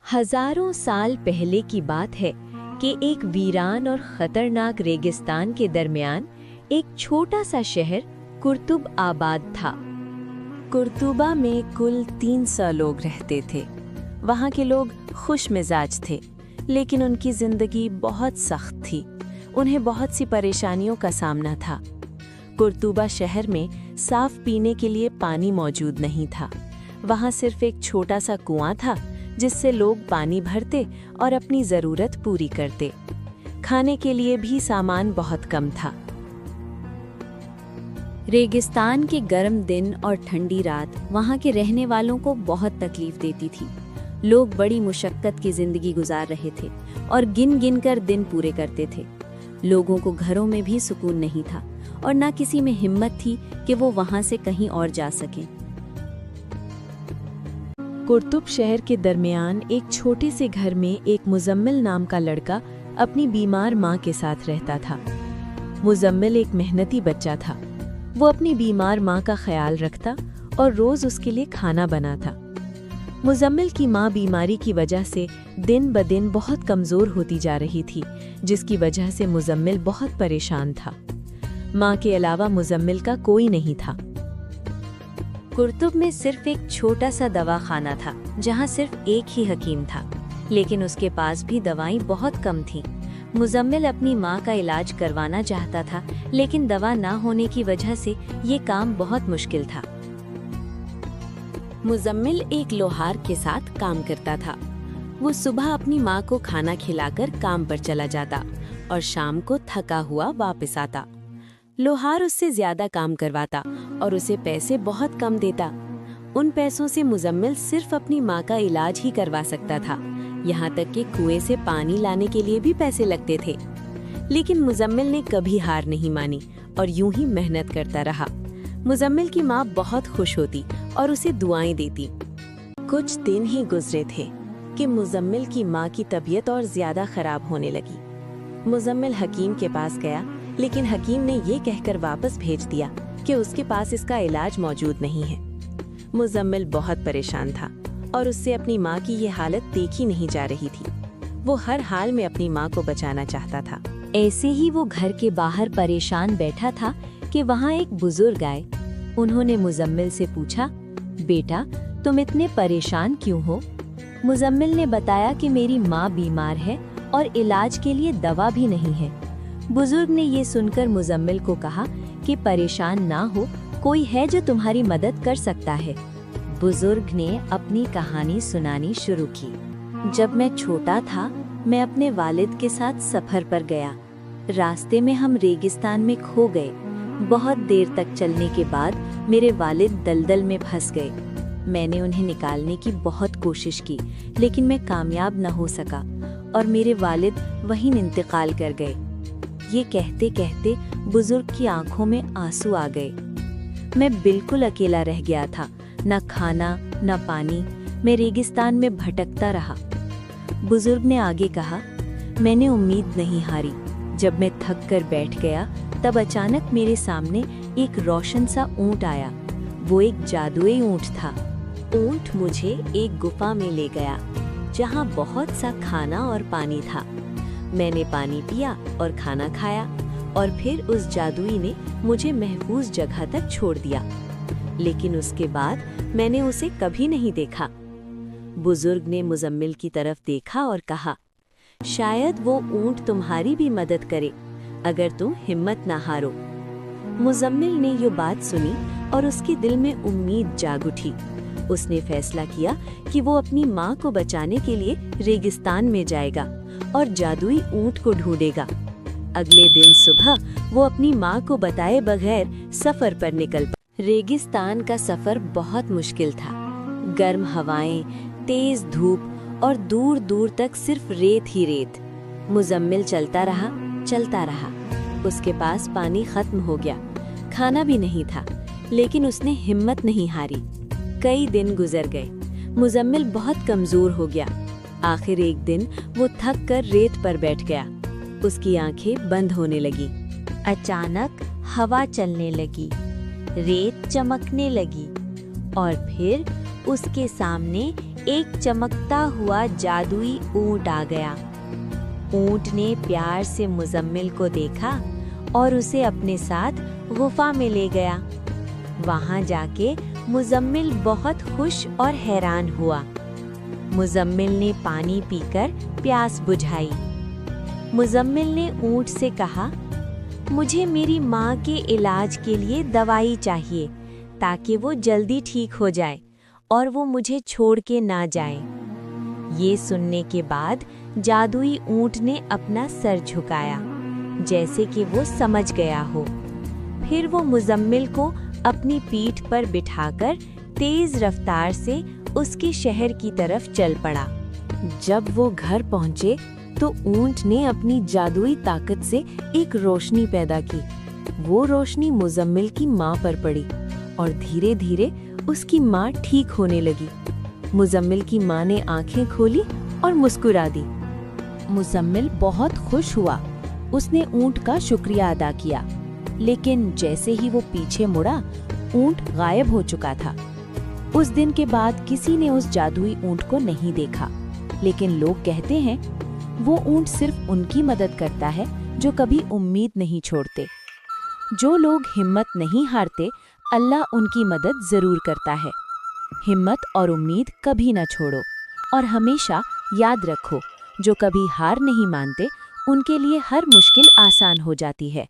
हजारों साल पहले की बात है कि एक वीरान और खतरनाक रेगिस्तान के दरमियान एक छोटा सा शहर कुर्तुब आबाद था। कुर्तुबा में कुल 300 लोग रहते थे। वहाँ के लोग खुश मिजाज थे, लेकिन उनकी जिंदगी बहुत सख्त थी। उन्हें बहुत सी परेशानियों का सामना था। कुर्तुबा शहर में साफ पीने के लिए पानी मौजूद नहीं था। वहाँ सिर्फ एक छोटा सा कुआं था जिससे लोग पानी भरते और अपनी ज़रूरत पूरी करते। खाने के लिए भी सामान बहुत कम था। रेगिस्तान के गर्म दिन और ठंडी रात वहाँ के रहने वालों को बहुत तकलीफ देती थी। लोग बड़ी मुशक्कत की जिंदगी गुजार रहे थे और गिन गिन कर दिन पूरे करते थे। लोगों को घरों में भी सुकून नहीं था और ना किसी में हिम्मत थी कि वो वहाँ से कहीं और जा सकें। कुर्तुब शहर के दरमियान एक छोटे से घर में एक मुजम्मिल नाम का लड़का अपनी बीमार माँ के साथ रहता था। मुजम्मिल एक मेहनती बच्चा था। वो अपनी बीमार माँ का ख्याल रखता और रोज उसके लिए खाना बनाता। मुजम्मिल की माँ बीमारी की वजह से दिन ब दिन बहुत कमज़ोर होती जा रही थी, जिसकी वजह से मुजम्मिल बहुत परेशान था। माँ के अलावा मुजम्मिल का कोई नहीं था। कुर्तुब में सिर्फ एक छोटा सा दवाखाना था जहाँ सिर्फ एक ही हकीम था, लेकिन उसके पास भी दवाएं बहुत कम थीं। मुजम्मिल अपनी माँ का इलाज करवाना चाहता था, लेकिन दवा ना होने की वजह से ये काम बहुत मुश्किल था। मुजम्मिल एक लोहार के साथ काम करता था। वो सुबह अपनी माँ को खाना खिलाकर काम पर चला जाता और शाम को थका हुआ वापस आता। लोहार उससे ज्यादा काम करवाता और उसे पैसे बहुत कम देता। उन पैसों से मुजम्मिल सिर्फ अपनी माँ का इलाज ही करवा सकता था। यहाँ तक कि कुएं से पानी लाने के लिए भी पैसे लगते थे। लेकिन मुजम्मिल ने कभी हार नहीं मानी और यूं ही मेहनत करता रहा। मुजम्मिल की माँ बहुत खुश होती और उसे दुआएं देती। कुछ दिन ही गुजरे थे कि मुजम्मिल की माँ की तबीयत और ज्यादा खराब होने लगी। मुजम्मिल हकीम के पास गया, लेकिन हकीम ने ये कहकर वापस भेज दिया कि उसके पास इसका इलाज मौजूद नहीं है। मुजम्मिल बहुत परेशान था और उससे अपनी माँ की ये हालत देखी नहीं जा रही थी। वो हर हाल में अपनी माँ को बचाना चाहता था। ऐसे ही वो घर के बाहर परेशान बैठा था कि वहाँ एक बुजुर्ग आए। उन्होंने मुजम्मिल से पूछा, बेटा तुम इतने परेशान क्यों हो? मुजम्मिल ने बताया कि मेरी माँ बीमार है और इलाज के लिए दवा भी नहीं है। बुजुर्ग ने ये सुनकर मुजम्मिल को कहा कि परेशान ना हो, कोई है जो तुम्हारी मदद कर सकता है। बुजुर्ग ने अपनी कहानी सुनानी शुरू की। जब मैं छोटा था, मैं अपने वालिद के साथ सफर पर गया। रास्ते में हम रेगिस्तान में खो गए। बहुत देर तक चलने के बाद मेरे वालिद दलदल में फंस गए। मैंने उन्हें निकालने की बहुत कोशिश की, लेकिन मैं कामयाब न हो सका और मेरे वालिद वहीं इंतकाल कर गए। ये कहते कहते बुजुर्ग की आंखों में आंसू आ गए। मैं बिल्कुल अकेला रह गया था, न खाना न पानी। मैं रेगिस्तान में भटकता रहा। बुजुर्ग ने आगे कहा, मैंने उम्मीद नहीं हारी। जब मैं थक कर बैठ गया, तब अचानक मेरे सामने एक रोशन सा ऊंट आया। वो एक जादुई ऊंट था। ऊंट मुझे एक गुफा में ले गया, जहाँ बहुत सा खाना और पानी था। मैंने पानी पिया और खाना खाया और फिर उस जादुई ने मुझे महफूज जगह तक छोड़ दिया। लेकिन उसके बाद मैंने उसे कभी नहीं देखा। बुजुर्ग ने मुजम्मिल की तरफ देखा और कहा, शायद वो ऊंट तुम्हारी भी मदद करे अगर तुम हिम्मत ना हारो। मुजम्मिल ने ये बात सुनी और उसके दिल में उम्मीद जाग उठी। उसने फैसला किया कि वो अपनी माँ को बचाने के लिए रेगिस्तान में जाएगा और जादुई ऊंट को ढूंढेगा। अगले दिन सुबह वो अपनी माँ को बताए बगैर सफर पर निकल पड़ा। रेगिस्तान का सफर बहुत मुश्किल था। गर्म हवाएं, तेज धूप और दूर दूर तक सिर्फ रेत ही रेत। मुजम्मिल चलता रहा। उसके पास पानी खत्म हो गया, खाना भी नहीं था, लेकिन उसने हिम्मत नहीं हारी। कई दिन गुजर गए। मुजम्मिल बहुत कमजोर हो गया। आखिर एक दिन वो थक कर रेत पर बैठ गया। उसकी आंखें बंद होने लगी। अचानक हवा चलने लगी, रेत चमकने लगी और फिर उसके सामने एक चमकता हुआ जादुई ऊंट आ गया। ऊंट ने प्यार से मुजम्मिल को देखा और उसे अपने साथ गुफा में ले गया। वहां जाके मुजम्मिल बहुत खुश और हैरान हुआ। मुजम्मिल ने पानी पीकर प्यास बुझाई। मुजम्मिल ने ऊंट से कहा, मुझे मेरी माँ के इलाज के लिए दवाई चाहिए ताकि वो जल्दी ठीक हो जाए और वो मुझे छोड़ के ना जाए। ये सुनने के बाद जादुई ऊंट ने अपना सर झुकाया, जैसे कि वो समझ गया हो। फिर वो मुजम्मिल को अपनी पीठ पर बिठाकर तेज रफ्तार से उसके शहर की तरफ चल पड़ा। जब वो घर पहुंचे तो ऊंट ने अपनी जादुई ताकत से एक रोशनी पैदा की। वो रोशनी मुजम्मिल की माँ पर पड़ी और धीरे धीरे उसकी माँ ठीक होने लगी। मुजम्मिल की माँ ने आंखें खोली और मुस्कुरा दी। मुजम्मिल बहुत खुश हुआ। उसने ऊंट का शुक्रिया अदा किया, लेकिन जैसे ही वो पीछे मुड़ा, ऊंट गायब हो चुका था। उस दिन के बाद किसी ने उस जादुई ऊंट को नहीं देखा, लेकिन लोग कहते हैं वो ऊंट सिर्फ उनकी मदद करता है जो कभी उम्मीद नहीं छोड़ते। जो लोग हिम्मत नहीं हारते, अल्लाह उनकी मदद जरूर करता है। हिम्मत और उम्मीद कभी न छोड़ो और हमेशा याद रखो, जो कभी हार नहीं मानते उनके लिए हर मुश्किल आसान हो जाती है।